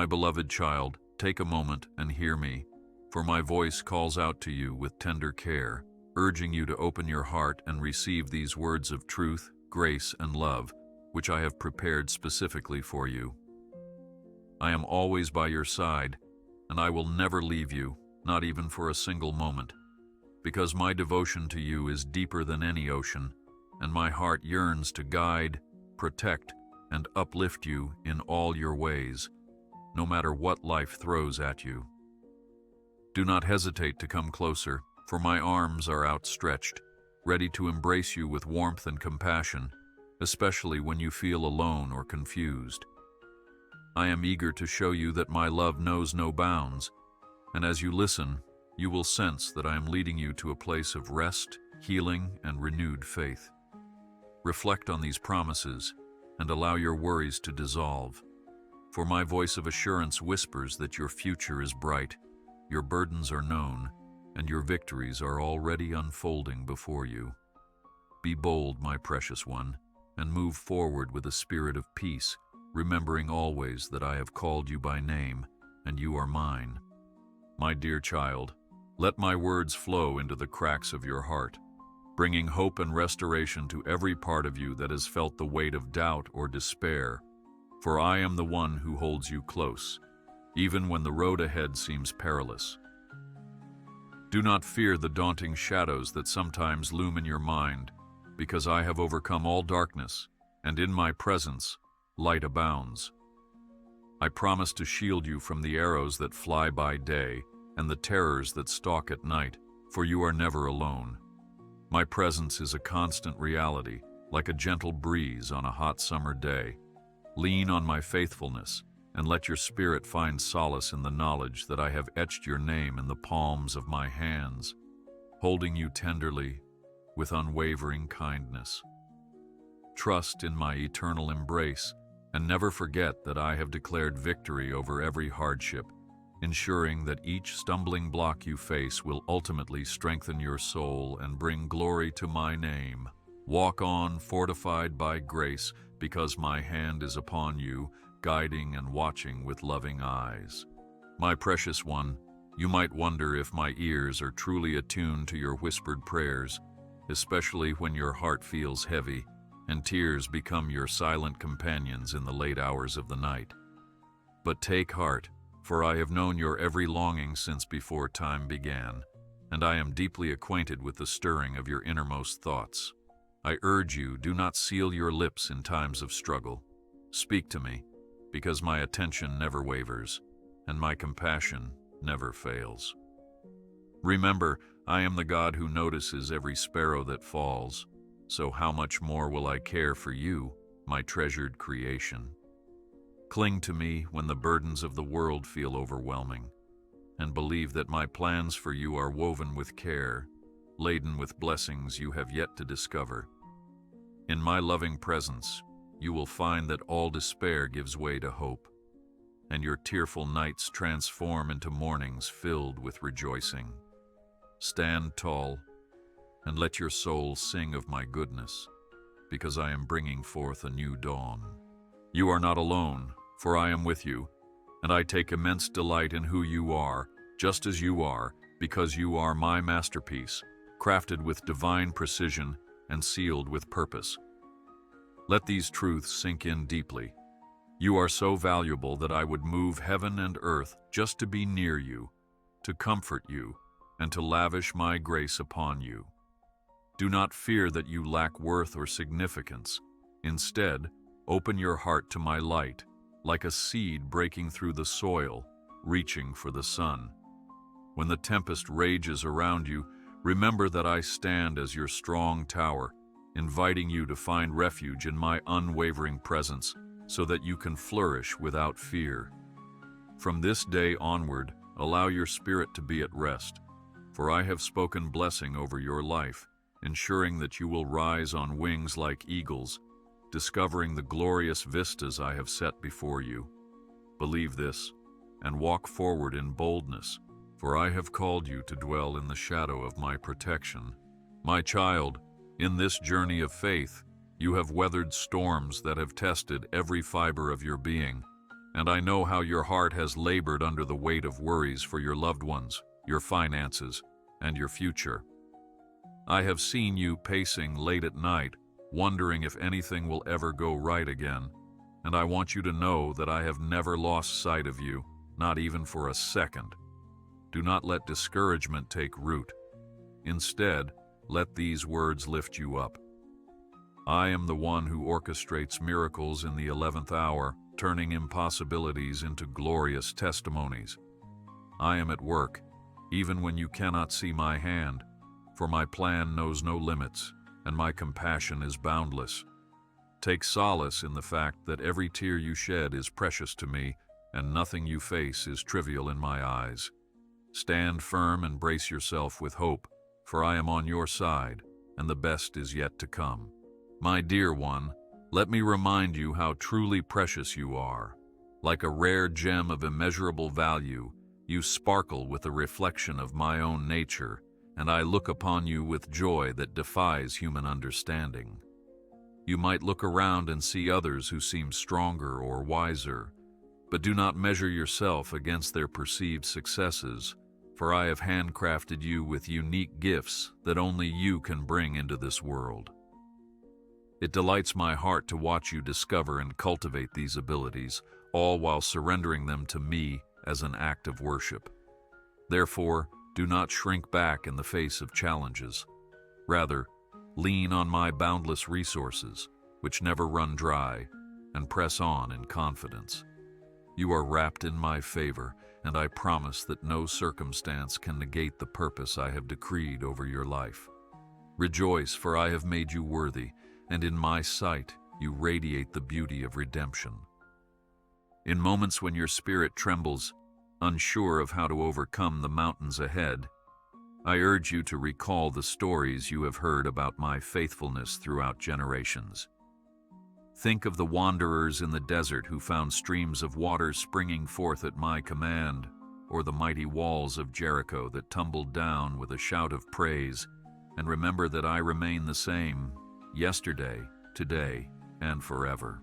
My beloved child, take a moment and hear me, for my voice calls out to you with tender care, urging you to open your heart and receive these words of truth, grace, and love, which I have prepared specifically for you. I am always by your side, and I will never leave you, not even for a single moment, because my devotion to you is deeper than any ocean, and my heart yearns to guide, protect, and uplift you in all your ways, no matter what life throws at you. Do not hesitate to come closer, for my arms are outstretched, ready to embrace you with warmth and compassion, especially when you feel alone or confused. I am eager to show you that my love knows no bounds, and as you listen, you will sense that I am leading you to a place of rest, healing, and renewed faith. Reflect on these promises and allow your worries to dissolve, for my voice of assurance whispers that your future is bright, your burdens are known, and your victories are already unfolding before you. Be bold, my precious one, and move forward with a spirit of peace, remembering always that I have called you by name, and you are mine. My dear child, let my words flow into the cracks of your heart, bringing hope and restoration to every part of you that has felt the weight of doubt or despair, for I am the one who holds you close, even when the road ahead seems perilous. Do not fear the daunting shadows that sometimes loom in your mind, because I have overcome all darkness, and in my presence, light abounds. I promise to shield you from the arrows that fly by day and the terrors that stalk at night, for you are never alone. My presence is a constant reality, like a gentle breeze on a hot summer day. Lean on my faithfulness, and let your spirit find solace in the knowledge that I have etched your name in the palms of my hands, holding you tenderly, with unwavering kindness. Trust in my eternal embrace, and never forget that I have declared victory over every hardship, ensuring that each stumbling block you face will ultimately strengthen your soul and bring glory to my name. Walk on, fortified by grace, because my hand is upon you, guiding and watching with loving eyes. My precious one, you might wonder if my ears are truly attuned to your whispered prayers, especially when your heart feels heavy and tears become your silent companions in the late hours of the night. But take heart, for I have known your every longing since before time began, and I am deeply acquainted with the stirring of your innermost thoughts. I urge you, do not seal your lips in times of struggle. Speak to me, because my attention never wavers, and my compassion never fails. Remember, I am the God who notices every sparrow that falls, so how much more will I care for you, my treasured creation? Cling to me when the burdens of the world feel overwhelming, and believe that my plans for you are woven with care, laden with blessings you have yet to discover. In my loving presence, you will find that all despair gives way to hope, and your tearful nights transform into mornings filled with rejoicing. Stand tall, and let your soul sing of my goodness, because I am bringing forth a new dawn. You are not alone, for I am with you, and I take immense delight in who you are, just as you are, because you are my masterpiece, crafted with divine precision and sealed with purpose. Let these truths sink in deeply. You are so valuable that I would move heaven and earth just to be near you, to comfort you, and to lavish my grace upon you. Do not fear that you lack worth or significance. Instead, open your heart to my light, like a seed breaking through the soil, reaching for the sun. When the tempest rages around you, remember that I stand as your strong tower, inviting you to find refuge in my unwavering presence so that you can flourish without fear. From this day onward, allow your spirit to be at rest, for I have spoken blessing over your life, ensuring that you will rise on wings like eagles, discovering the glorious vistas I have set before you. Believe this, and walk forward in boldness, for I have called you to dwell in the shadow of my protection. My child, in this journey of faith, you have weathered storms that have tested every fiber of your being, and I know how your heart has labored under the weight of worries for your loved ones, your finances, and your future. I have seen you pacing late at night, wondering if anything will ever go right again, and I want you to know that I have never lost sight of you, not even for a second. Do not let discouragement take root. Instead, let these words lift you up. I am the one who orchestrates miracles in the 11th hour, turning impossibilities into glorious testimonies. I am at work, even when you cannot see my hand, for my plan knows no limits, and my compassion is boundless. Take solace in the fact that every tear you shed is precious to me, and nothing you face is trivial in my eyes. Stand firm and brace yourself with hope, for I am on your side, and the best is yet to come. My dear one, let me remind you how truly precious you are. Like a rare gem of immeasurable value, you sparkle with a reflection of my own nature, and I look upon you with joy that defies human understanding. You might look around and see others who seem stronger or wiser, but do not measure yourself against their perceived successes, for I have handcrafted you with unique gifts that only you can bring into this world. It delights my heart to watch you discover and cultivate these abilities, all while surrendering them to me as an act of worship. Therefore, do not shrink back in the face of challenges. Rather, lean on my boundless resources, which never run dry, and press on in confidence. You are wrapped in my favor, and I promise that no circumstance can negate the purpose I have decreed over your life. Rejoice, for I have made you worthy, and in my sight you radiate the beauty of redemption. In moments when your spirit trembles, unsure of how to overcome the mountains ahead, I urge you to recall the stories you have heard about my faithfulness throughout generations. Think of the wanderers in the desert who found streams of water springing forth at my command, or the mighty walls of Jericho that tumbled down with a shout of praise, and remember that I remain the same, yesterday, today, and forever.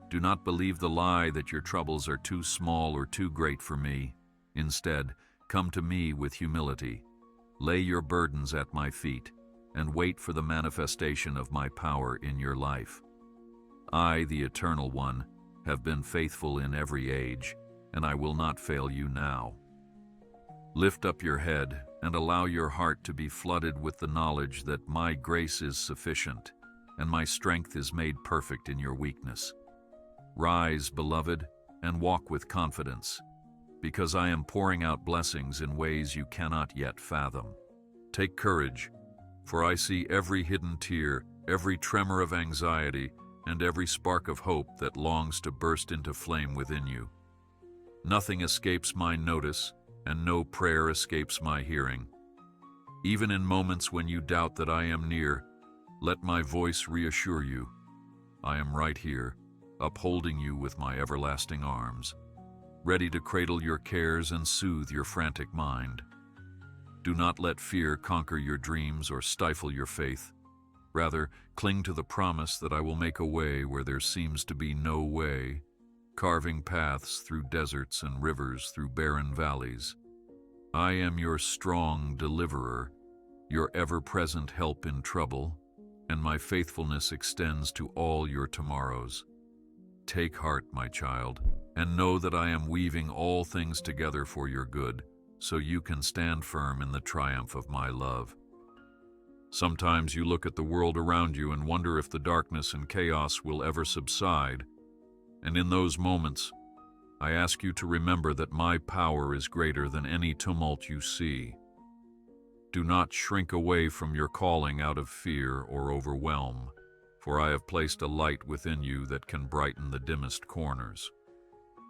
Do not believe the lie that your troubles are too small or too great for me. Instead, come to me with humility. Lay your burdens at my feet, and wait for the manifestation of my power in your life. I, the Eternal One, have been faithful in every age, and I will not fail you now. Lift up your head and allow your heart to be flooded with the knowledge that my grace is sufficient, and my strength is made perfect in your weakness. Rise, beloved, and walk with confidence, because I am pouring out blessings in ways you cannot yet fathom. Take courage, for I see every hidden tear, every tremor of anxiety, and every spark of hope that longs to burst into flame within you. Nothing escapes my notice, and no prayer escapes my hearing. Even in moments when you doubt that I am near, let my voice reassure you. I am right here, upholding you with my everlasting arms, ready to cradle your cares and soothe your frantic mind. Do not let fear conquer your dreams or stifle your faith. Rather, cling to the promise that I will make a way where there seems to be no way, carving paths through deserts and rivers through barren valleys. I am your strong deliverer, your ever-present help in trouble, and my faithfulness extends to all your tomorrows. Take heart, my child, and know that I am weaving all things together for your good, so you can stand firm in the triumph of my love. Sometimes you look at the world around you and wonder if the darkness and chaos will ever subside, and in those moments, I ask you to remember that my power is greater than any tumult you see. Do not shrink away from your calling out of fear or overwhelm, for I have placed a light within you that can brighten the dimmest corners.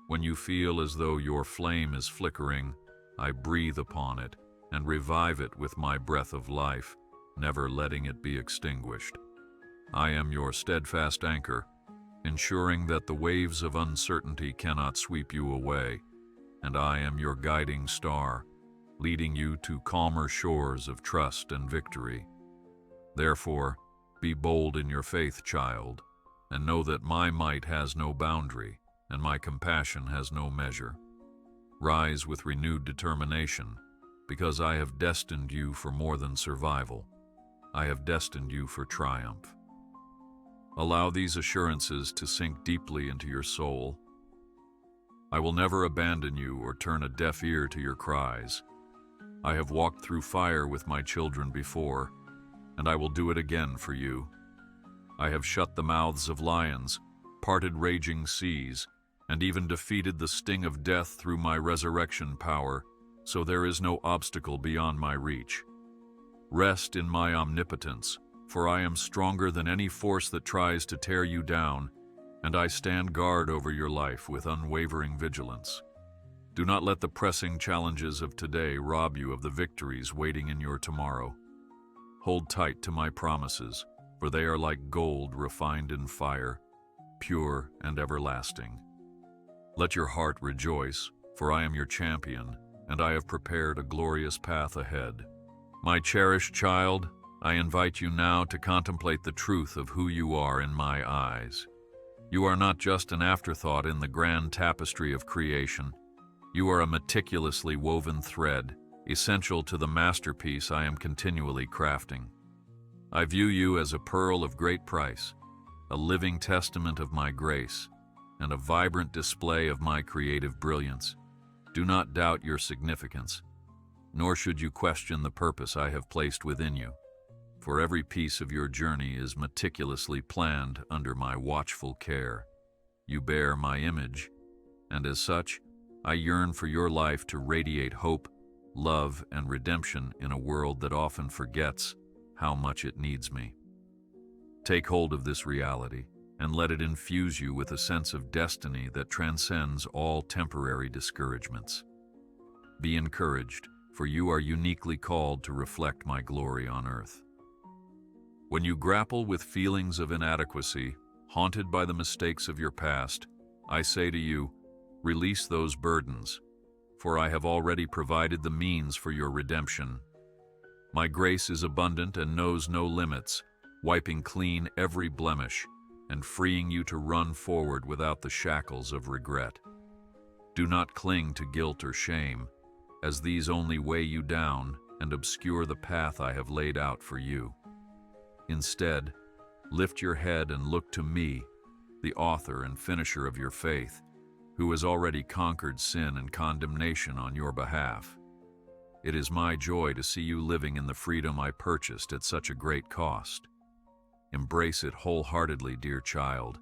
When you feel as though your flame is flickering, I breathe upon it and revive it with my breath of life, never letting it be extinguished. I am your steadfast anchor, ensuring that the waves of uncertainty cannot sweep you away, and I am your guiding star, leading you to calmer shores of trust and victory. Therefore, be bold in your faith, child, and know that my might has no boundary, and my compassion has no measure. Rise with renewed determination, because I have destined you for more than survival. I have destined you for triumph. Allow these assurances to sink deeply into your soul. I will never abandon you or turn a deaf ear to your cries. I have walked through fire with my children before, and I will do it again for you. I have shut the mouths of lions, parted raging seas, and even defeated the sting of death through my resurrection power, so there is no obstacle beyond my reach. Rest in my omnipotence, for I am stronger than any force that tries to tear you down, and I stand guard over your life with unwavering vigilance. Do not let the pressing challenges of today rob you of the victories waiting in your tomorrow. Hold tight to my promises, for they are like gold refined in fire, pure and everlasting. Let your heart rejoice, for I am your champion, and I have prepared a glorious path ahead. My cherished child, I invite you now to contemplate the truth of who you are in my eyes. You are not just an afterthought in the grand tapestry of creation. You are a meticulously woven thread, essential to the masterpiece I am continually crafting. I view you as a pearl of great price, a living testament of my grace, and a vibrant display of my creative brilliance. Do not doubt your significance, nor should you question the purpose I have placed within you, for every piece of your journey is meticulously planned under my watchful care. You bear my image, and as such, I yearn for your life to radiate hope, love, and redemption in a world that often forgets how much it needs me. Take hold of this reality, and let it infuse you with a sense of destiny that transcends all temporary discouragements. Be encouraged, for you are uniquely called to reflect my glory on earth. When you grapple with feelings of inadequacy, haunted by the mistakes of your past, I say to you, release those burdens, for I have already provided the means for your redemption. My grace is abundant and knows no limits, wiping clean every blemish and freeing you to run forward without the shackles of regret. Do not cling to guilt or shame, as these only weigh you down and obscure the path I have laid out for you. Instead, lift your head and look to me, the author and finisher of your faith, who has already conquered sin and condemnation on your behalf. It is my joy to see you living in the freedom I purchased at such a great cost. Embrace it wholeheartedly, dear child,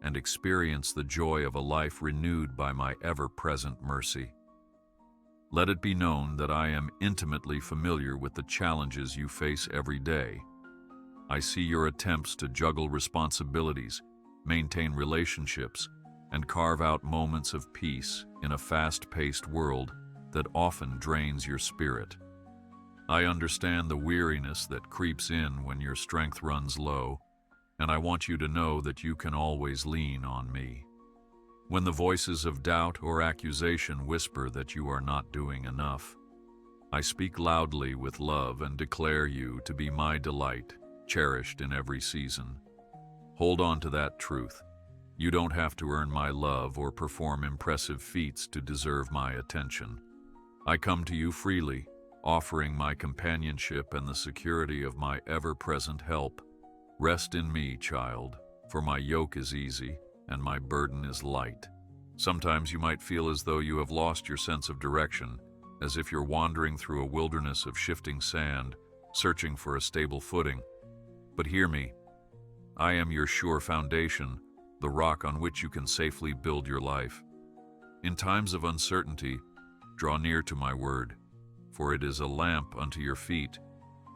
and experience the joy of a life renewed by my ever-present mercy. Let it be known that I am intimately familiar with the challenges you face every day. I see your attempts to juggle responsibilities, maintain relationships, and carve out moments of peace in a fast-paced world that often drains your spirit. I understand the weariness that creeps in when your strength runs low, and I want you to know that you can always lean on me. When the voices of doubt or accusation whisper that you are not doing enough, I speak loudly with love and declare you to be my delight, cherished in every season. Hold on to that truth. You don't have to earn my love or perform impressive feats to deserve my attention. I come to you freely, offering my companionship and the security of my ever-present help. Rest in me, child, for my yoke is easy and my burden is light. Sometimes you might feel as though you have lost your sense of direction, as if you're wandering through a wilderness of shifting sand, searching for a stable footing. But hear me. I am your sure foundation, the rock on which you can safely build your life. In times of uncertainty, draw near to my word, for it is a lamp unto your feet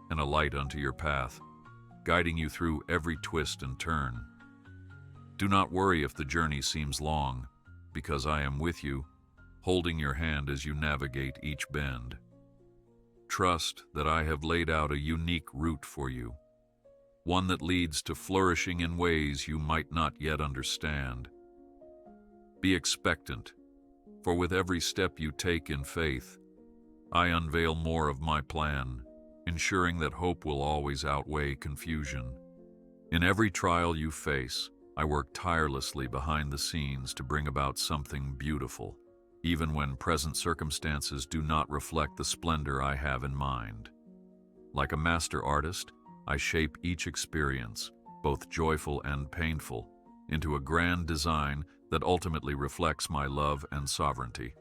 and a light unto your path, guiding you through every twist and turn. Do not worry if the journey seems long, because I am with you, holding your hand as you navigate each bend. Trust that I have laid out a unique route for you, one that leads to flourishing in ways you might not yet understand. Be expectant, for with every step you take in faith, I unveil more of my plan, ensuring that hope will always outweigh confusion. In every trial you face, I work tirelessly behind the scenes to bring about something beautiful, even when present circumstances do not reflect the splendor I have in mind. Like a master artist, I shape each experience, both joyful and painful, into a grand design that ultimately reflects my love and sovereignty.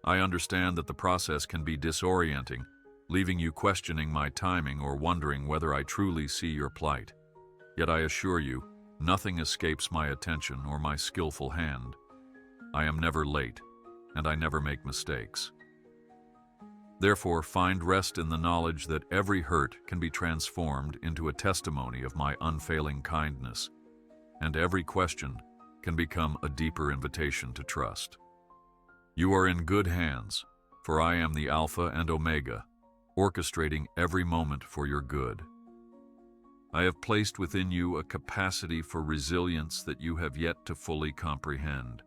I understand that the process can be disorienting, leaving you questioning my timing or wondering whether I truly see your plight. Yet I assure you, nothing escapes my attention or my skillful hand. I am never late, and I never make mistakes. Therefore, find rest in the knowledge that every hurt can be transformed into a testimony of my unfailing kindness, and every question can become a deeper invitation to trust. You are in good hands, for I am the Alpha and Omega, orchestrating every moment for your good. I have placed within you a capacity for resilience that you have yet to fully comprehend.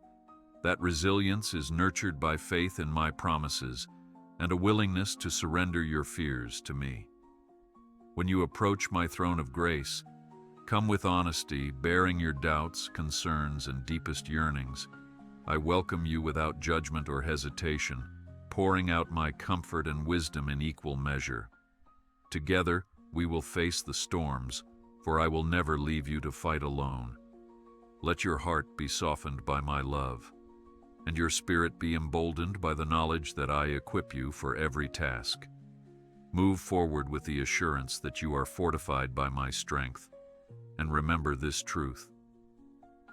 That resilience is nurtured by faith in my promises and a willingness to surrender your fears to me. When you approach my throne of grace, come with honesty, bearing your doubts, concerns, and deepest yearnings. I welcome you without judgment or hesitation, pouring out my comfort and wisdom in equal measure. Together, we will face the storms, for I will never leave you to fight alone. Let your heart be softened by my love, and your spirit be emboldened by the knowledge that I equip you for every task. Move forward with the assurance that you are fortified by my strength, and remember this truth.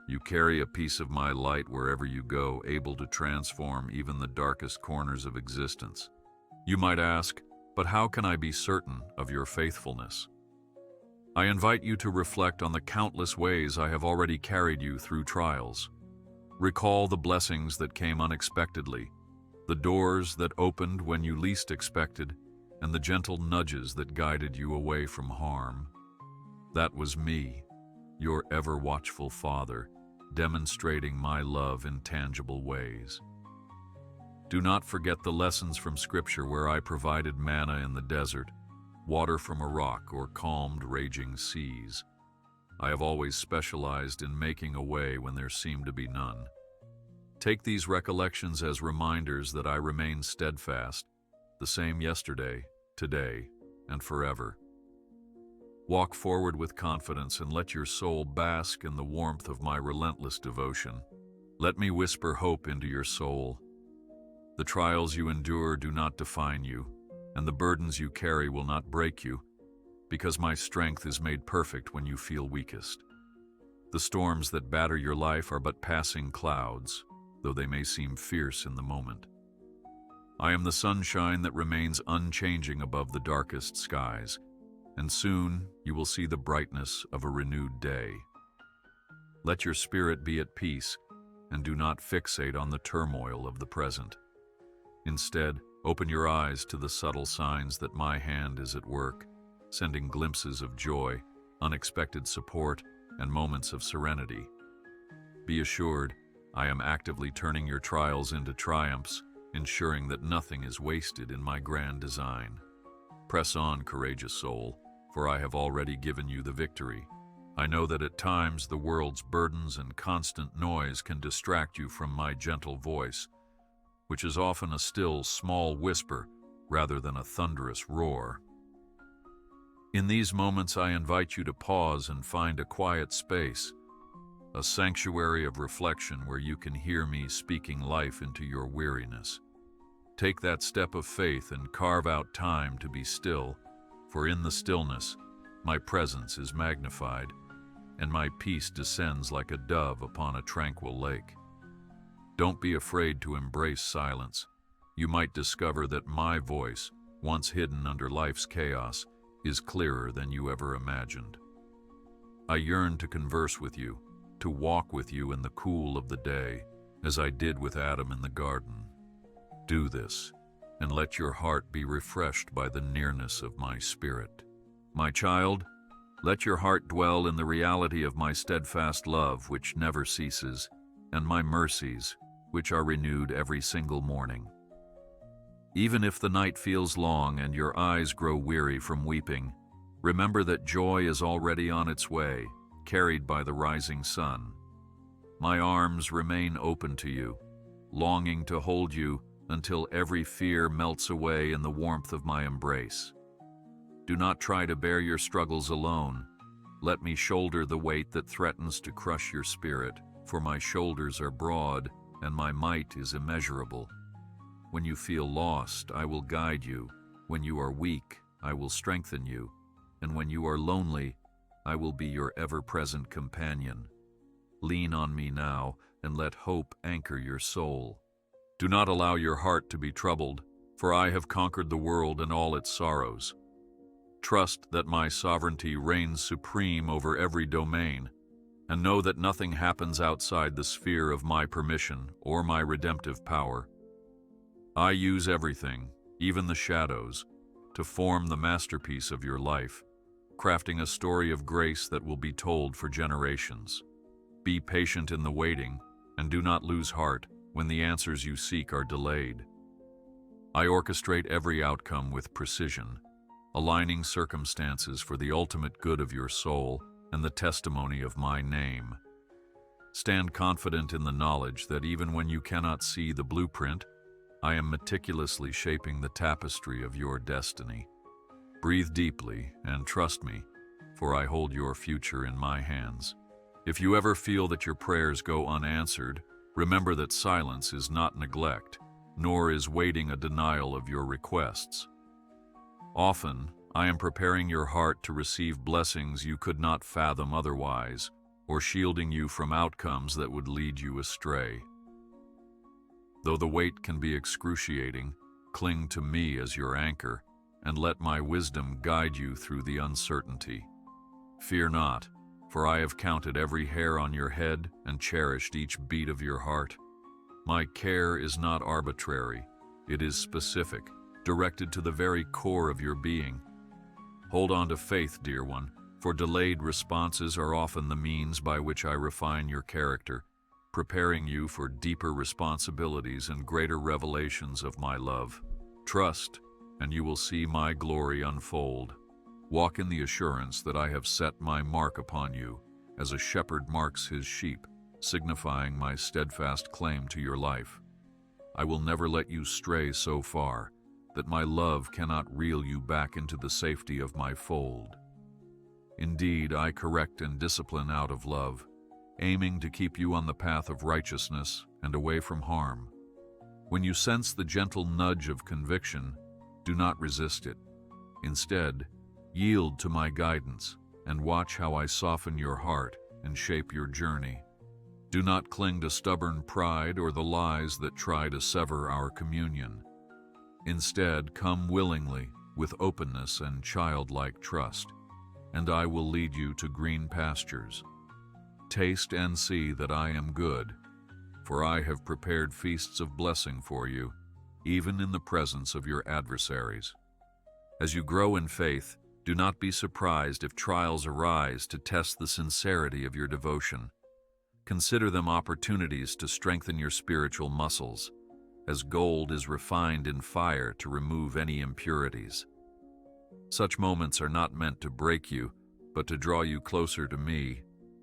You carry a piece of my light wherever you go, able to transform even the darkest corners of existence. You might ask, but how can I be certain of your faithfulness? I invite you to reflect on the countless ways I have already carried you through trials. Recall the blessings that came unexpectedly, the doors that opened when you least expected, and the gentle nudges that guided you away from harm. That was me, your ever-watchful Father, demonstrating my love in tangible ways. Do not forget the lessons from Scripture where I provided manna in the desert, water from a rock, or calmed raging seas. I have always specialized in making a way when there seemed to be none. Take these recollections as reminders that I remain steadfast, the same yesterday, today, and forever. Walk forward with confidence and let your soul bask in the warmth of my relentless devotion. Let me whisper hope into your soul. The trials you endure do not define you, and the burdens you carry will not break you, because my strength is made perfect when you feel weakest. The storms that batter your life are but passing clouds, though they may seem fierce in the moment. I am the sunshine that remains unchanging above the darkest skies, and soon you will see the brightness of a renewed day. Let your spirit be at peace, and do not fixate on the turmoil of the present. Instead, open your eyes to the subtle signs that my hand is at work, sending glimpses of joy, unexpected support, and moments of serenity. Be assured, I am actively turning your trials into triumphs, ensuring that nothing is wasted in my grand design. Press on, courageous soul, for I have already given you the victory. I know that at times the world's burdens and constant noise can distract you from my gentle voice, which is often a still, small whisper rather than a thunderous roar. In these moments, I invite you to pause and find a quiet space, a sanctuary of reflection where you can hear me speaking life into your weariness. Take that step of faith and carve out time to be still, for in the stillness, my presence is magnified, and my peace descends like a dove upon a tranquil lake. Don't be afraid to embrace silence. You might discover that my voice, once hidden under life's chaos, is clearer than you ever imagined. I yearn to converse with you, to walk with you in the cool of the day, as I did with Adam in the garden. Do this, and let your heart be refreshed by the nearness of my spirit. My child, let your heart dwell in the reality of my steadfast love, which never ceases, and my mercies, which are renewed every single morning. Even if the night feels long and your eyes grow weary from weeping, remember that joy is already on its way, carried by the rising sun. My arms remain open to you, longing to hold you until every fear melts away in the warmth of my embrace. Do not try to bear your struggles alone. Let me shoulder the weight that threatens to crush your spirit, for my shoulders are broad and my might is immeasurable. When you feel lost, I will guide you. When you are weak, I will strengthen you. And when you are lonely, I will be your ever-present companion. Lean on me now and let hope anchor your soul. Do not allow your heart to be troubled, for I have conquered the world and all its sorrows. Trust that my sovereignty reigns supreme over every domain, and know that nothing happens outside the sphere of my permission or my redemptive power. I use everything, even the shadows, to form the masterpiece of your life, crafting a story of grace that will be told for generations. Be patient in the waiting, and do not lose heart when the answers you seek are delayed. I orchestrate every outcome with precision, aligning circumstances for the ultimate good of your soul and the testimony of my name. Stand confident in the knowledge that even when you cannot see the blueprint, I am meticulously shaping the tapestry of your destiny. Breathe deeply and trust me, for I hold your future in my hands. If you ever feel that your prayers go unanswered, remember that silence is not neglect, nor is waiting a denial of your requests. Often, I am preparing your heart to receive blessings you could not fathom otherwise, or shielding you from outcomes that would lead you astray. Though the weight can be excruciating, cling to me as your anchor, and let my wisdom guide you through the uncertainty. Fear not, for I have counted every hair on your head and cherished each beat of your heart. My care is not arbitrary, it is specific, directed to the very core of your being. Hold on to faith, dear one, for delayed responses are often the means by which I refine your character, preparing you for deeper responsibilities and greater revelations of my love. Trust, and you will see my glory unfold. Walk in the assurance that I have set my mark upon you, as a shepherd marks his sheep, signifying my steadfast claim to your life. I will never let you stray so far that my love cannot reel you back into the safety of my fold. Indeed, I correct and discipline out of love, aiming to keep you on the path of righteousness and away from harm. When you sense the gentle nudge of conviction, do not resist it. Instead, yield to my guidance and watch how I soften your heart and shape your journey. Do not cling to stubborn pride or the lies that try to sever our communion. Instead, come willingly, with openness and childlike trust, and I will lead you to green pastures. Taste and see that I am good, for I have prepared feasts of blessing for you, even in the presence of your adversaries. As you grow in faith, do not be surprised if trials arise to test the sincerity of your devotion. Consider them opportunities to strengthen your spiritual muscles, as gold is refined in fire to remove any impurities. Such moments are not meant to break you, but to draw you closer to me,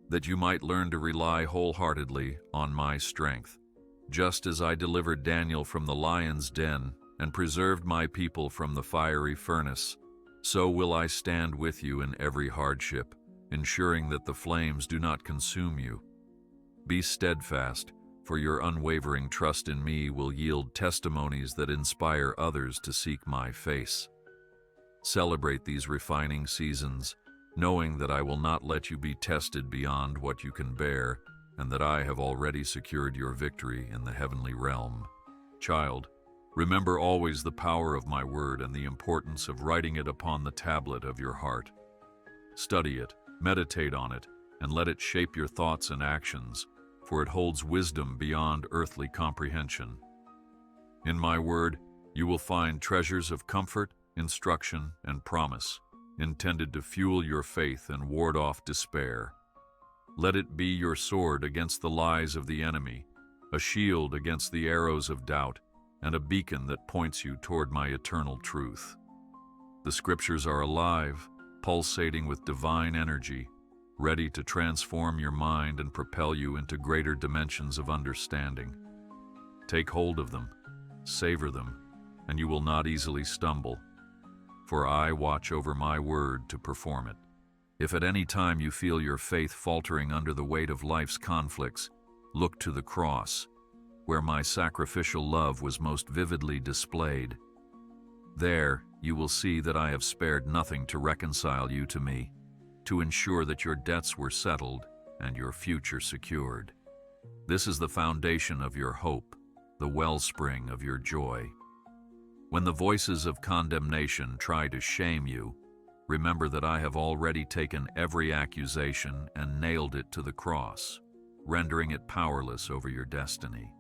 that you might learn to rely wholeheartedly on my strength. Just as I delivered Daniel from the lion's den and preserved my people from the fiery furnace, so will I stand with you in every hardship, ensuring that the flames do not consume you. Be steadfast, for your unwavering trust in me will yield testimonies that inspire others to seek my face. Celebrate these refining seasons, knowing that I will not let you be tested beyond what you can bear, and that I have already secured your victory in the heavenly realm. Child, remember always the power of my word and the importance of writing it upon the tablet of your heart. Study it, meditate on it, and let it shape your thoughts and actions, for it holds wisdom beyond earthly comprehension. In my word, you will find treasures of comfort, instruction, and promise, intended to fuel your faith and ward off despair. Let it be your sword against the lies of the enemy, a shield against the arrows of doubt, and a beacon that points you toward my eternal truth. The scriptures are alive, pulsating with divine energy, ready to transform your mind and propel you into greater dimensions of understanding. Take hold of them, savor them, and you will not easily stumble, for I watch over my word to perform it. If at any time you feel your faith faltering under the weight of life's conflicts, look to the cross, where my sacrificial love was most vividly displayed. There, you will see that I have spared nothing to reconcile you to me, to ensure that your debts were settled and your future secured. This is the foundation of your hope, the wellspring of your joy. When the voices of condemnation try to shame you, remember that I have already taken every accusation and nailed it to the cross, rendering it powerless over your destiny.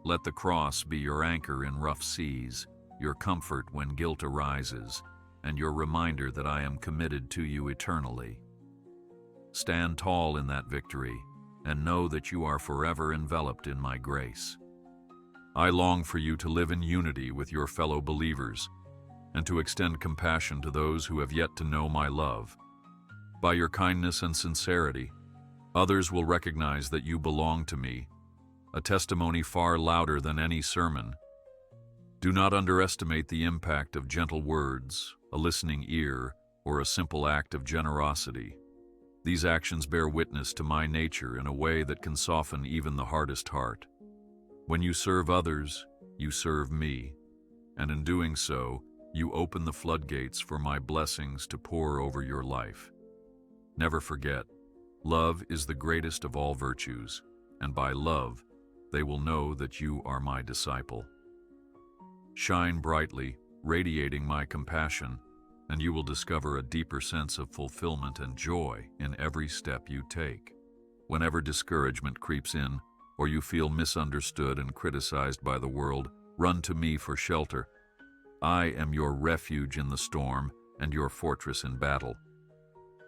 Let the cross be your anchor in rough seas, your comfort when guilt arises, and your reminder that I am committed to you eternally. Stand tall in that victory, and know that you are forever enveloped in my grace. I long for you to live in unity with your fellow believers, and to extend compassion to those who have yet to know my love. By your kindness and sincerity, others will recognize that you belong to me, a testimony far louder than any sermon. Do not underestimate the impact of gentle words, a listening ear, or a simple act of generosity. These actions bear witness to my nature in a way that can soften even the hardest heart. When you serve others, you serve me, and in doing so, you open the floodgates for my blessings to pour over your life. Never forget, love is the greatest of all virtues, and by love, they will know that you are my disciple. Shine brightly, radiating my compassion, and you will discover a deeper sense of fulfillment and joy in every step you take. Whenever discouragement creeps in, or you feel misunderstood and criticized by the world, run to me for shelter. I am your refuge in the storm and your fortress in battle.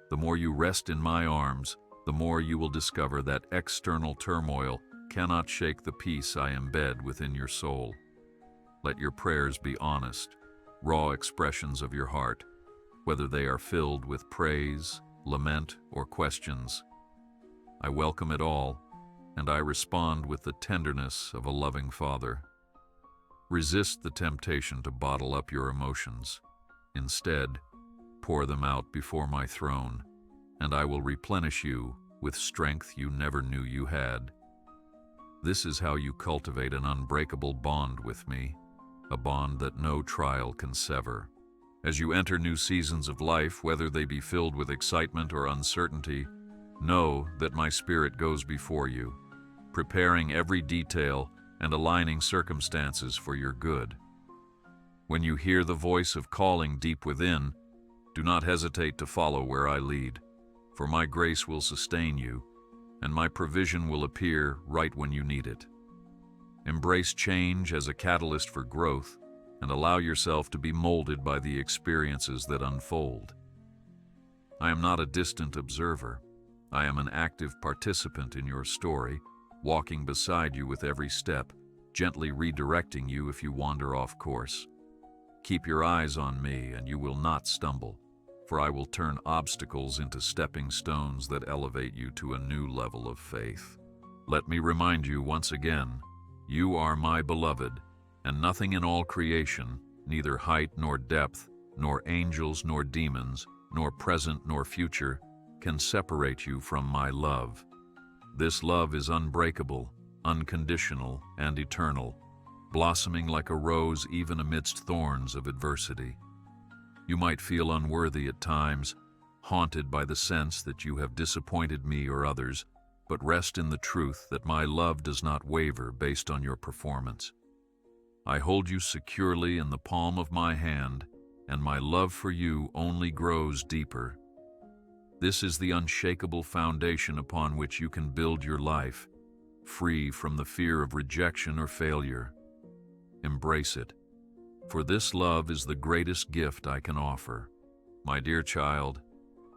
The more you rest in my arms, the more you will discover that external turmoil cannot shake the peace I embed within your soul. Let your prayers be honest, raw expressions of your heart, whether they are filled with praise, lament, or questions. I welcome it all, and I respond with the tenderness of a loving father. Resist the temptation to bottle up your emotions. Instead, pour them out before my throne, and I will replenish you with strength you never knew you had. This is how you cultivate an unbreakable bond with me, a bond that no trial can sever. As you enter new seasons of life, whether they be filled with excitement or uncertainty, know that my Spirit goes before you, preparing every detail and aligning circumstances for your good. When you hear the voice of calling deep within, do not hesitate to follow where I lead, for my grace will sustain you, and my provision will appear right when you need it. Embrace change as a catalyst for growth, and allow yourself to be molded by the experiences that unfold. I am not a distant observer. I am an active participant in your story, walking beside you with every step, gently redirecting you if you wander off course. Keep your eyes on me, and you will not stumble, for I will turn obstacles into stepping stones that elevate you to a new level of faith. Let me remind you once again, you are my beloved, and nothing in all creation, neither height nor depth, nor angels nor demons, nor present nor future, can separate you from my love. This love is unbreakable, unconditional, and eternal, blossoming like a rose even amidst thorns of adversity. You might feel unworthy at times, haunted by the sense that you have disappointed me or others, but rest in the truth that my love does not waver based on your performance. I hold you securely in the palm of my hand, and my love for you only grows deeper. This is the unshakable foundation upon which you can build your life, free from the fear of rejection or failure. Embrace it, for this love is the greatest gift I can offer. My dear child,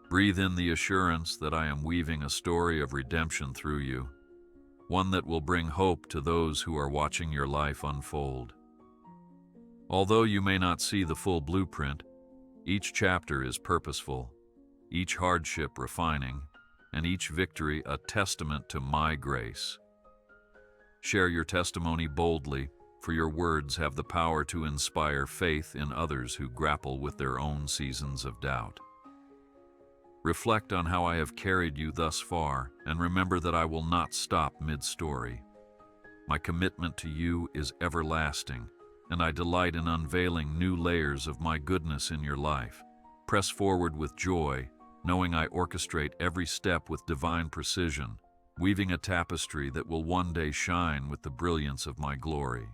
breathe in the assurance that I am weaving a story of redemption through you, one that will bring hope to those who are watching your life unfold. Although you may not see the full blueprint, each chapter is purposeful, each hardship refining, and each victory a testament to my grace. Share your testimony boldly, for your words have the power to inspire faith in others who grapple with their own seasons of doubt. Reflect on how I have carried you thus far, and remember that I will not stop mid-story. My commitment to you is everlasting, and I delight in unveiling new layers of my goodness in your life. Press forward with joy, knowing I orchestrate every step with divine precision, weaving a tapestry that will one day shine with the brilliance of my glory.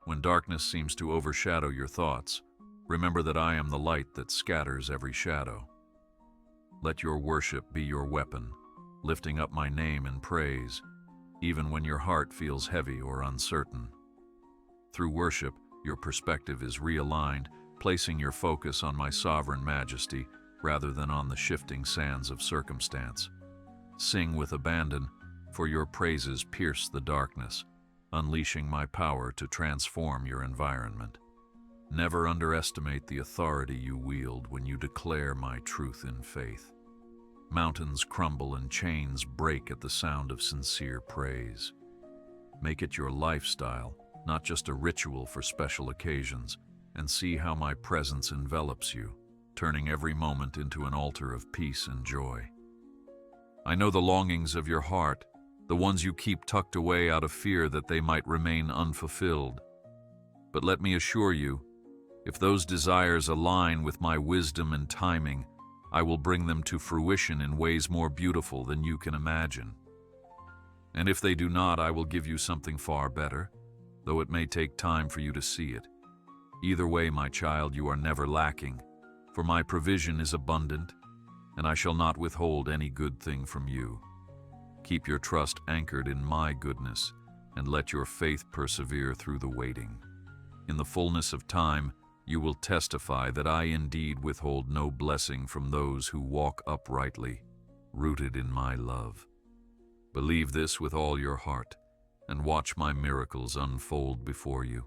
When darkness seems to overshadow your thoughts, remember that I am the light that scatters every shadow. Let your worship be your weapon, lifting up my name in praise, even when your heart feels heavy or uncertain. Through worship, your perspective is realigned, placing your focus on my sovereign majesty rather than on the shifting sands of circumstance. Sing with abandon, for your praises pierce the darkness, unleashing my power to transform your environment. Never underestimate the authority you wield when you declare my truth in faith. Mountains crumble and chains break at the sound of sincere praise. Make it your lifestyle, not just a ritual for special occasions, and see how my presence envelops you, turning every moment into an altar of peace and joy. I know the longings of your heart, the ones you keep tucked away out of fear that they might remain unfulfilled. But let me assure you, if those desires align with my wisdom and timing, I will bring them to fruition in ways more beautiful than you can imagine. And if they do not, I will give you something far better, though it may take time for you to see it. Either way, my child, you are never lacking, for my provision is abundant, and I shall not withhold any good thing from you. Keep your trust anchored in my goodness, and let your faith persevere through the waiting. In the fullness of time, you will testify that I indeed withhold no blessing from those who walk uprightly, rooted in my love. Believe this with all your heart, and watch my miracles unfold before you.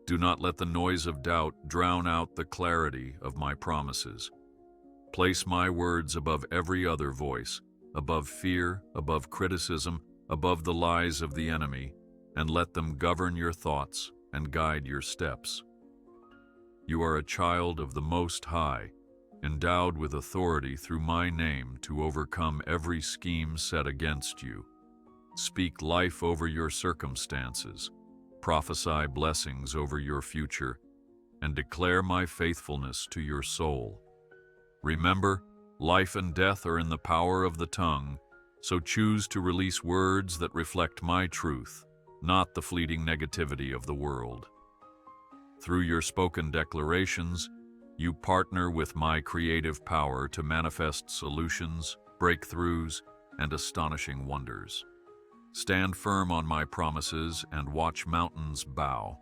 Do not let the noise of doubt drown out the clarity of my promises. Place my words above every other voice, above fear, above criticism, above the lies of the enemy, and let them govern your thoughts and guide your steps. You are a child of the Most High, endowed with authority through my name to overcome every scheme set against you. Speak life over your circumstances, prophesy blessings over your future, and declare my faithfulness to your soul. Remember, life and death are in the power of the tongue, so choose to release words that reflect my truth, not the fleeting negativity of the world. Through your spoken declarations, you partner with my creative power to manifest solutions, breakthroughs, and astonishing wonders. Stand firm on my promises and watch mountains bow.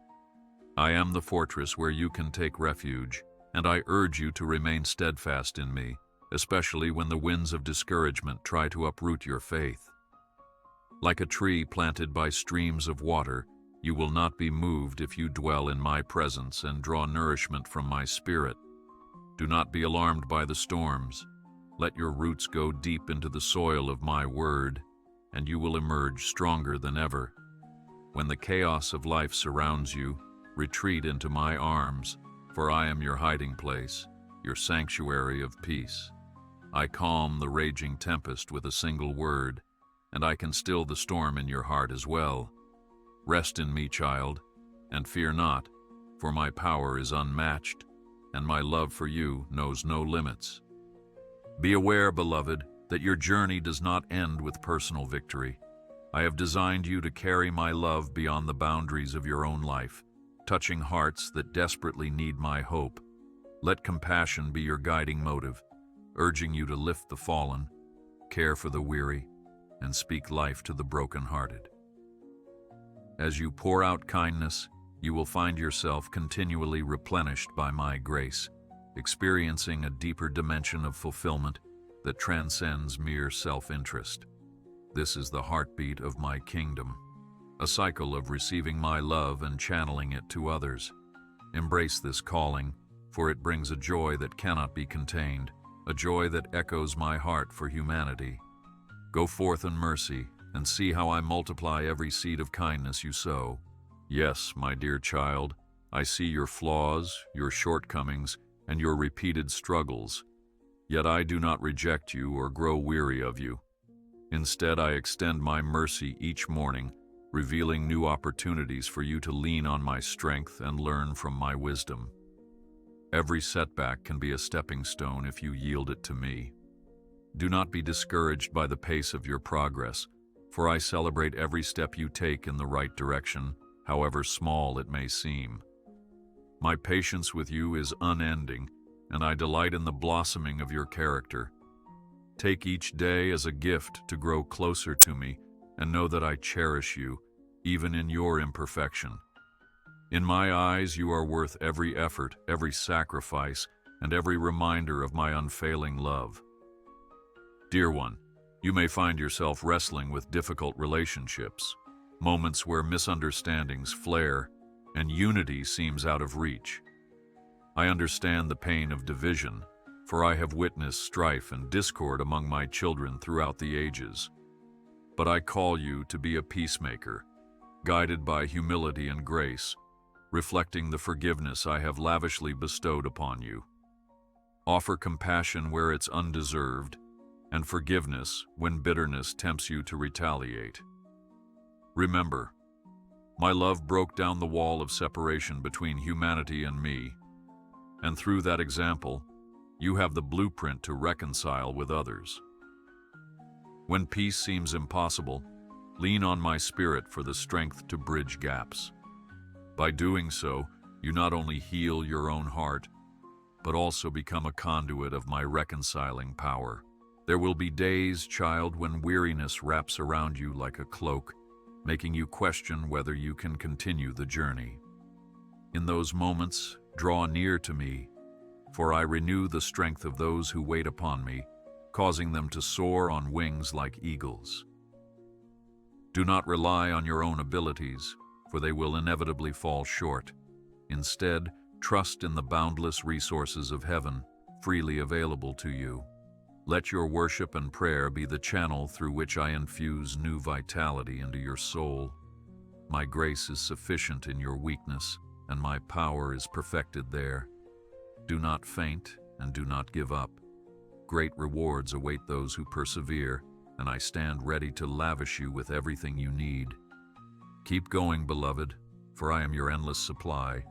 I am the fortress where you can take refuge, and I urge you to remain steadfast in me, especially when the winds of discouragement try to uproot your faith. Like a tree planted by streams of water, you will not be moved if you dwell in my presence and draw nourishment from my spirit. Do not be alarmed by the storms. Let your roots go deep into the soil of my word, and you will emerge stronger than ever. When the chaos of life surrounds you, retreat into my arms, for I am your hiding place, your sanctuary of peace. I calm the raging tempest with a single word, and I can still the storm in your heart as well. Rest in me, child, and fear not, for my power is unmatched, and my love for you knows no limits. Be aware, beloved, that your journey does not end with personal victory. I have designed you to carry my love beyond the boundaries of your own life, touching hearts that desperately need my hope. Let compassion be your guiding motive, urging you to lift the fallen, care for the weary, and speak life to the brokenhearted. As you pour out kindness, you will find yourself continually replenished by my grace, experiencing a deeper dimension of fulfillment that transcends mere self-interest. This is the heartbeat of my kingdom, a cycle of receiving my love and channeling it to others. Embrace this calling, for it brings a joy that cannot be contained, a joy that echoes my heart for humanity. Go forth in mercy, and see how I multiply every seed of kindness you sow. Yes, my dear child, I see your flaws, your shortcomings, and your repeated struggles. Yet I do not reject you or grow weary of you. Instead, I extend my mercy each morning, revealing new opportunities for you to lean on my strength and learn from my wisdom. Every setback can be a stepping stone if you yield it to me. Do not be discouraged by the pace of your progress, for I celebrate every step you take in the right direction, however small it may seem. My patience with you is unending, and I delight in the blossoming of your character. Take each day as a gift to grow closer to me, and know that I cherish you, even in your imperfection. In my eyes, you are worth every effort, every sacrifice, and every reminder of my unfailing love. Dear one, you may find yourself wrestling with difficult relationships, moments where misunderstandings flare and unity seems out of reach. I understand the pain of division, for I have witnessed strife and discord among my children throughout the ages. But I call you to be a peacemaker, guided by humility and grace, reflecting the forgiveness I have lavishly bestowed upon you. Offer compassion where it's undeserved, and forgiveness when bitterness tempts you to retaliate. Remember, my love broke down the wall of separation between humanity and me, and through that example, you have the blueprint to reconcile with others. When peace seems impossible, lean on my spirit for the strength to bridge gaps. By doing so, you not only heal your own heart, but also become a conduit of my reconciling power. There will be days, child, when weariness wraps around you like a cloak, making you question whether you can continue the journey. In those moments, draw near to me, for I renew the strength of those who wait upon me, causing them to soar on wings like eagles. Do not rely on your own abilities, for they will inevitably fall short. Instead, trust in the boundless resources of heaven, freely available to you. Let your worship and prayer be the channel through which I infuse new vitality into your soul. My grace is sufficient in your weakness, and my power is perfected there. Do not faint and do not give up. Great rewards await those who persevere, and I stand ready to lavish you with everything you need. Keep going, beloved, for I am your endless supply.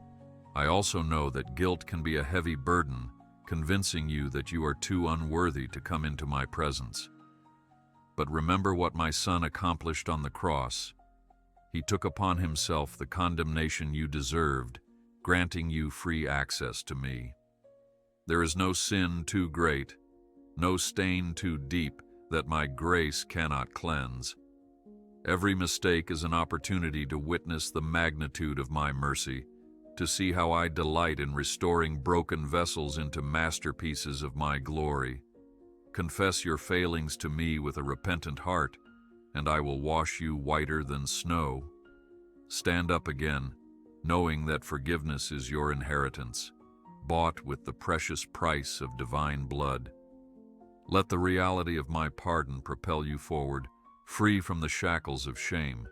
I also know that guilt can be a heavy burden, convincing you that you are too unworthy to come into my presence. But remember what my Son accomplished on the cross. He took upon himself the condemnation you deserved, granting you free access to me. There is no sin too great, no stain too deep that my grace cannot cleanse. Every mistake is an opportunity to witness the magnitude of my mercy, to see how I delight in restoring broken vessels into masterpieces of my glory. Confess your failings to me with a repentant heart, and I will wash you whiter than snow. Stand up again, knowing that forgiveness is your inheritance, bought with the precious price of divine blood. Let the reality of my pardon propel you forward, free from the shackles of shame,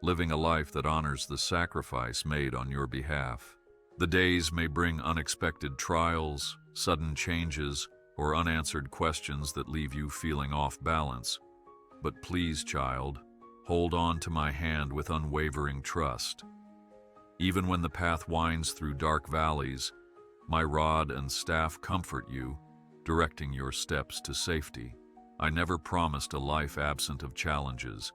living a life that honors the sacrifice made on your behalf. The days may bring unexpected trials, sudden changes, or unanswered questions that leave you feeling off balance. But please, child, hold on to my hand with unwavering trust. Even when the path winds through dark valleys, my rod and staff comfort you, directing your steps to safety. I never promised a life absent of challenges,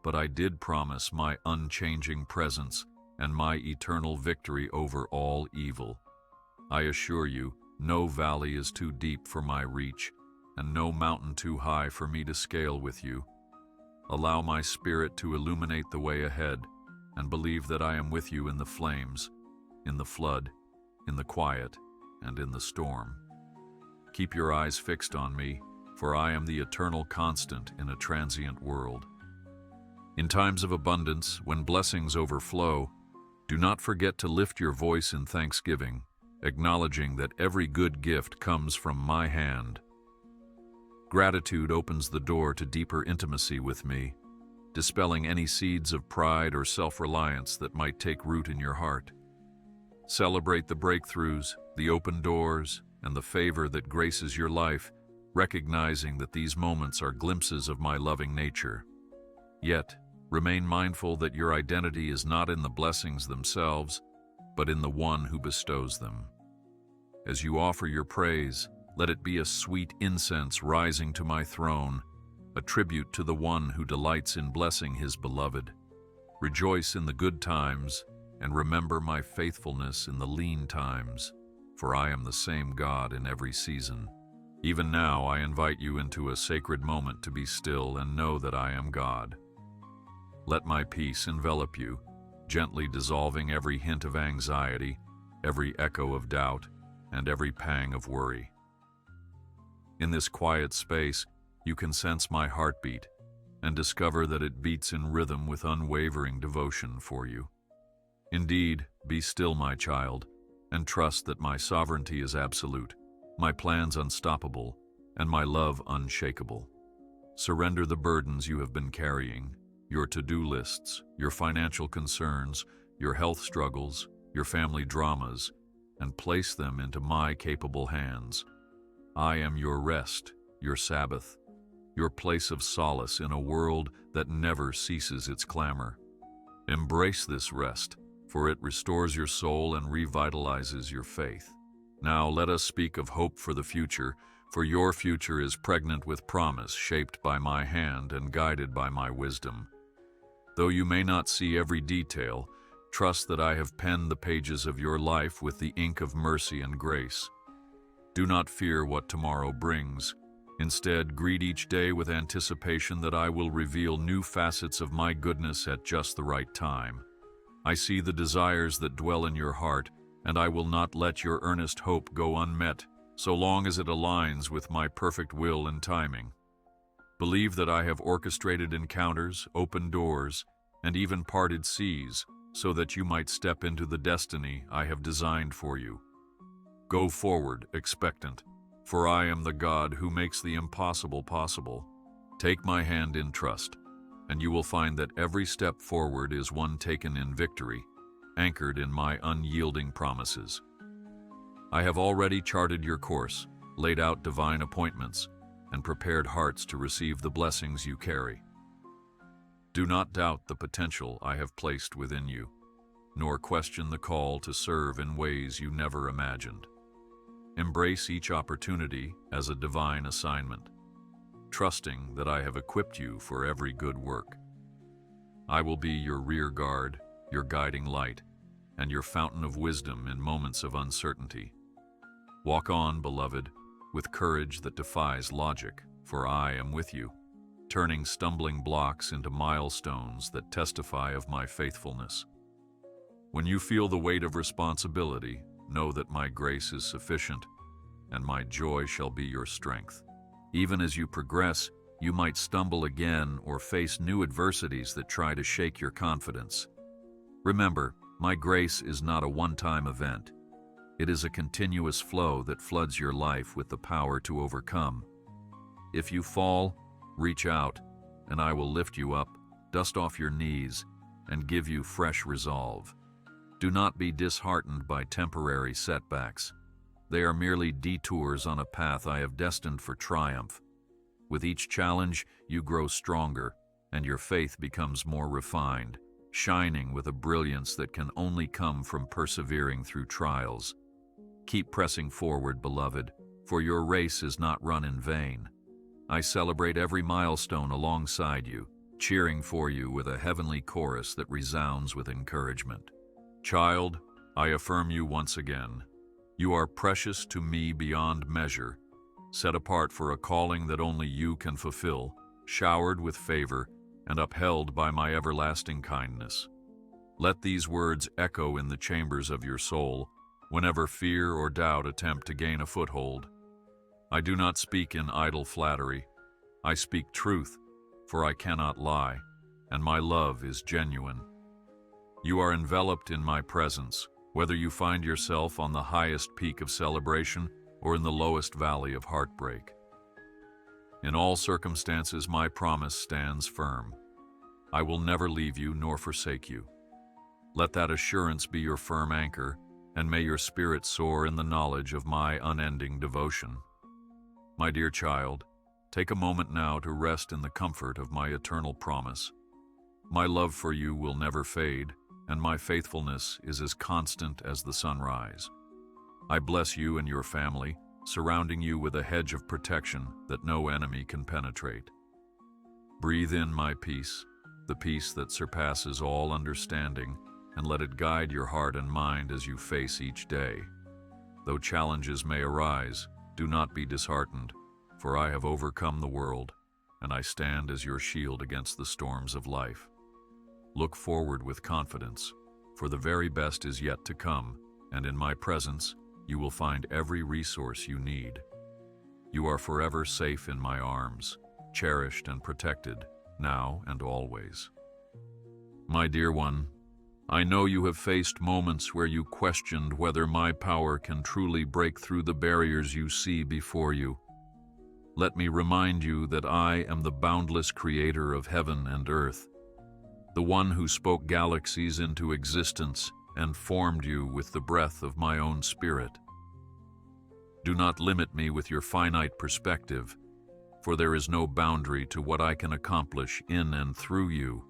but I did promise my unchanging presence and my eternal victory over all evil. I assure you, no valley is too deep for my reach, and no mountain too high for me to scale with you. Allow my spirit to illuminate the way ahead, and believe that I am with you in the flames, in the flood, in the quiet, and in the storm. Keep your eyes fixed on me, for I am the eternal constant in a transient world. In times of abundance, when blessings overflow, do not forget to lift your voice in thanksgiving, acknowledging that every good gift comes from my hand. Gratitude opens the door to deeper intimacy with me, dispelling any seeds of pride or self-reliance that might take root in your heart. Celebrate the breakthroughs, the open doors, and the favor that graces your life, recognizing that these moments are glimpses of my loving nature. Yet, remain mindful that your identity is not in the blessings themselves, but in the one who bestows them. As you offer your praise, let it be a sweet incense rising to my throne, a tribute to the one who delights in blessing his beloved. Rejoice in the good times, and remember my faithfulness in the lean times, for I am the same God in every season. Even now I invite you into a sacred moment to be still and know that I am God. Let my peace envelop you, gently dissolving every hint of anxiety, every echo of doubt, and every pang of worry. In this quiet space, you can sense my heartbeat and discover that it beats in rhythm with unwavering devotion for you. Indeed, be still, my child, and trust that my sovereignty is absolute, my plans unstoppable, and my love unshakable. Surrender the burdens you have been carrying, your to-do lists, your financial concerns, your health struggles, your family dramas, and place them into my capable hands. I am your rest, your Sabbath, your place of solace in a world that never ceases its clamor. Embrace this rest, for it restores your soul and revitalizes your faith. Now let us speak of hope for the future, for your future is pregnant with promise, shaped by my hand and guided by my wisdom. Though you may not see every detail, trust that I have penned the pages of your life with the ink of mercy and grace. Do not fear what tomorrow brings. Instead, greet each day with anticipation that I will reveal new facets of my goodness at just the right time. I see the desires that dwell in your heart, and I will not let your earnest hope go unmet, so long as it aligns with my perfect will and timing. Believe that I have orchestrated encounters, opened doors, and even parted seas, so that you might step into the destiny I have designed for you. Go forward, expectant, for I am the God who makes the impossible possible. Take my hand in trust, and you will find that every step forward is one taken in victory, anchored in my unyielding promises. I have already charted your course, laid out divine appointments, and prepared hearts to receive the blessings you carry. Do not doubt the potential I have placed within you, nor question the call to serve in ways you never imagined. Embrace each opportunity as a divine assignment, trusting that I have equipped you for every good work. I will be your rear guard, your guiding light, and your fountain of wisdom in moments of uncertainty. Walk on, beloved, with courage that defies logic, for I am with you, turning stumbling blocks into milestones that testify of my faithfulness. When you feel the weight of responsibility, know that my grace is sufficient, and my joy shall be your strength. Even as you progress, you might stumble again or face new adversities that try to shake your confidence. Remember, my grace is not a one-time event. It is a continuous flow that floods your life with the power to overcome. If you fall, reach out, and I will lift you up, dust off your knees, and give you fresh resolve. Do not be disheartened by temporary setbacks. They are merely detours on a path I have destined for triumph. With each challenge, you grow stronger, and your faith becomes more refined, shining with a brilliance that can only come from persevering through trials. Keep pressing forward, beloved, for your race is not run in vain. I celebrate every milestone alongside you, cheering for you with a heavenly chorus that resounds with encouragement. Child, I affirm you once again. You are precious to me beyond measure, set apart for a calling that only you can fulfill, showered with favor, and upheld by my everlasting kindness. Let these words echo in the chambers of your soul whenever fear or doubt attempt to gain a foothold. I do not speak in idle flattery. I speak truth, for I cannot lie, and my love is genuine. You are enveloped in my presence, whether you find yourself on the highest peak of celebration or in the lowest valley of heartbreak. In all circumstances, my promise stands firm. I will never leave you nor forsake you. Let that assurance be your firm anchor, and may your spirit soar in the knowledge of my unending devotion. My dear child, take a moment now to rest in the comfort of my eternal promise. My love for you will never fade, and my faithfulness is as constant as the sunrise. I bless you and your family, surrounding you with a hedge of protection that no enemy can penetrate. Breathe in my peace, the peace that surpasses all understanding, and let it guide your heart and mind as you face each day. Though challenges may arise, do not be disheartened, for I have overcome the world, and I stand as your shield against the storms of life. Look forward with confidence, for the very best is yet to come, and in my presence you will find every resource you need. You are forever safe in my arms, cherished and protected, now and always. My dear one, I know you have faced moments where you questioned whether my power can truly break through the barriers you see before you. Let me remind you that I am the boundless creator of heaven and earth, the one who spoke galaxies into existence and formed you with the breath of my own spirit. Do not limit me with your finite perspective, for there is no boundary to what I can accomplish in and through you.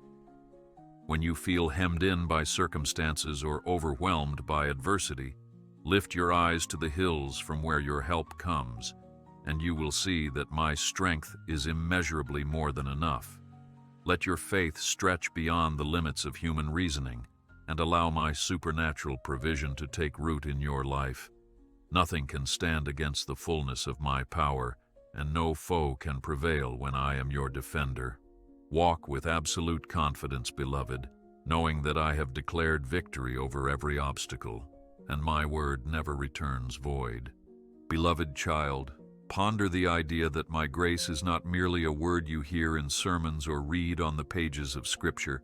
When you feel hemmed in by circumstances or overwhelmed by adversity, lift your eyes to the hills from where your help comes, and you will see that my strength is immeasurably more than enough. Let your faith stretch beyond the limits of human reasoning, and allow my supernatural provision to take root in your life. Nothing can stand against the fullness of my power, and no foe can prevail when I am your defender. Walk with absolute confidence, beloved, knowing that I have declared victory over every obstacle, and my word never returns void. Beloved child, ponder the idea that my grace is not merely a word you hear in sermons or read on the pages of Scripture.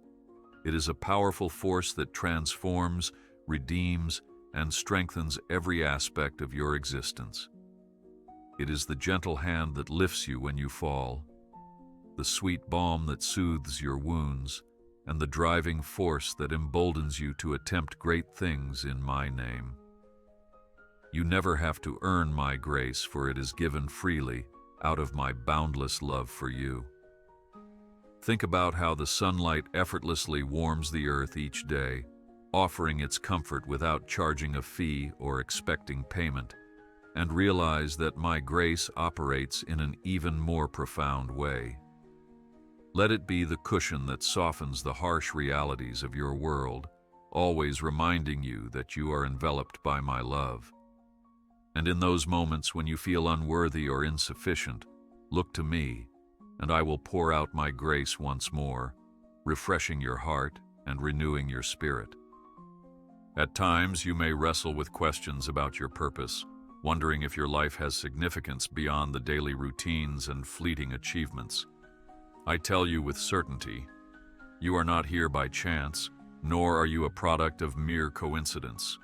It is a powerful force that transforms, redeems, and strengthens every aspect of your existence. It is the gentle hand that lifts you when you fall, the sweet balm that soothes your wounds, and the driving force that emboldens you to attempt great things in my name. You never have to earn my grace, for it is given freely out of my boundless love for you. Think about how the sunlight effortlessly warms the earth each day, offering its comfort without charging a fee or expecting payment, and realize that my grace operates in an even more profound way. Let it be the cushion that softens the harsh realities of your world, always reminding you that you are enveloped by my love. And in those moments when you feel unworthy or insufficient, look to me, and I will pour out my grace once more, refreshing your heart and renewing your spirit. At times, you may wrestle with questions about your purpose, wondering if your life has significance beyond the daily routines and fleeting achievements. I tell you with certainty, you are not here by chance, nor are you a product of mere coincidence.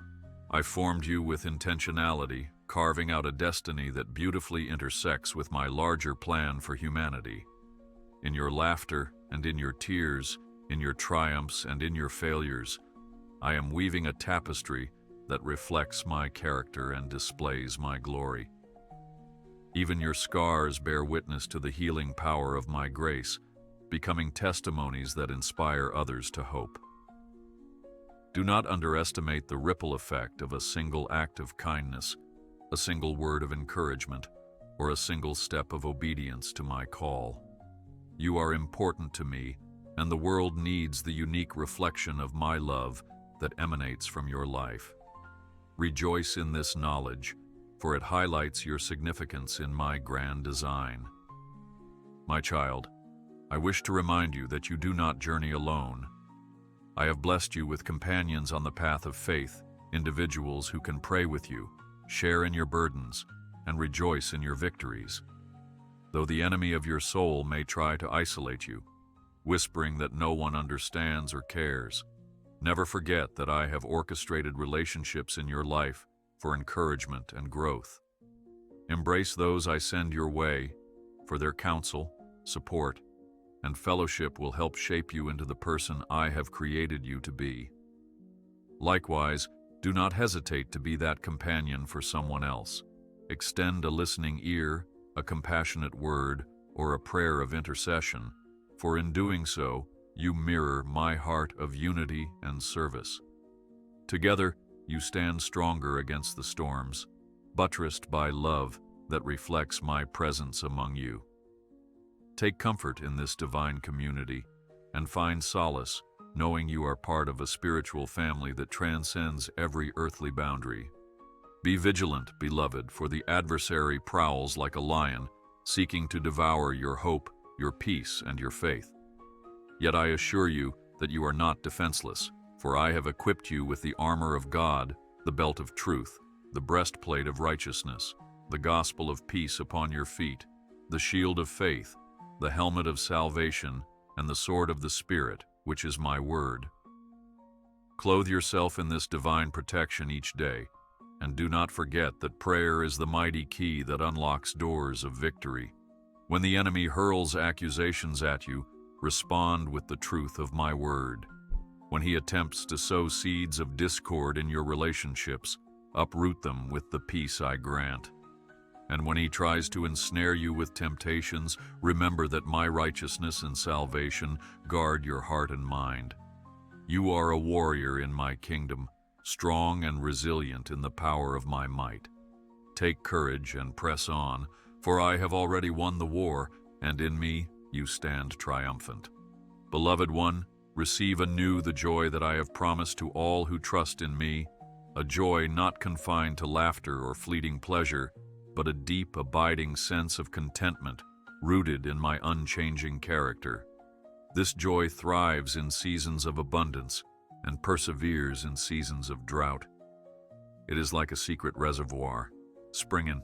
I formed you with intentionality, carving out a destiny that beautifully intersects with my larger plan for humanity. In your laughter and in your tears, in your triumphs and in your failures, I am weaving a tapestry that reflects my character and displays my glory. Even your scars bear witness to the healing power of my grace, becoming testimonies that inspire others to hope. Do not underestimate the ripple effect of a single act of kindness, a single word of encouragement, or a single step of obedience to my call. You are important to me, and the world needs the unique reflection of my love that emanates from your life. Rejoice in this knowledge, for it highlights your significance in my grand design. My child, I wish to remind you that you do not journey alone. I have blessed you with companions on the path of faith, individuals who can pray with you, share in your burdens, and rejoice in your victories. Though the enemy of your soul may try to isolate you, whispering that no one understands or cares, never forget that I have orchestrated relationships in your life for encouragement and growth. Embrace those I send your way, for their counsel, support, and fellowship will help shape you into the person I have created you to be. Likewise, do not hesitate to be that companion for someone else. Extend a listening ear, a compassionate word, or a prayer of intercession, for in doing so, you mirror my heart of unity and service. Together, you stand stronger against the storms, buttressed by love that reflects my presence among you. Take comfort in this divine community and find solace knowing you are part of a spiritual family that transcends every earthly boundary. Be vigilant, beloved, for the adversary prowls like a lion, seeking to devour your hope, your peace, and your faith. Yet I assure you that you are not defenseless, for I have equipped you with the armor of God, the belt of truth, the breastplate of righteousness, the gospel of peace upon your feet, the shield of faith, the helmet of salvation, and the sword of the Spirit, which is my word. Clothe yourself in this divine protection each day, and do not forget that prayer is the mighty key that unlocks doors of victory. When the enemy hurls accusations at you, respond with the truth of my word. When he attempts to sow seeds of discord in your relationships, uproot them with the peace I grant. And when he tries to ensnare you with temptations, remember that my righteousness and salvation guard your heart and mind. You are a warrior in my kingdom, strong and resilient in the power of my might. Take courage and press on, for I have already won the war, and in me you stand triumphant. Beloved one, receive anew the joy that I have promised to all who trust in me, a joy not confined to laughter or fleeting pleasure, but a deep, abiding sense of contentment rooted in my unchanging character. This joy thrives in seasons of abundance and perseveres in seasons of drought. It is like a secret reservoir, springing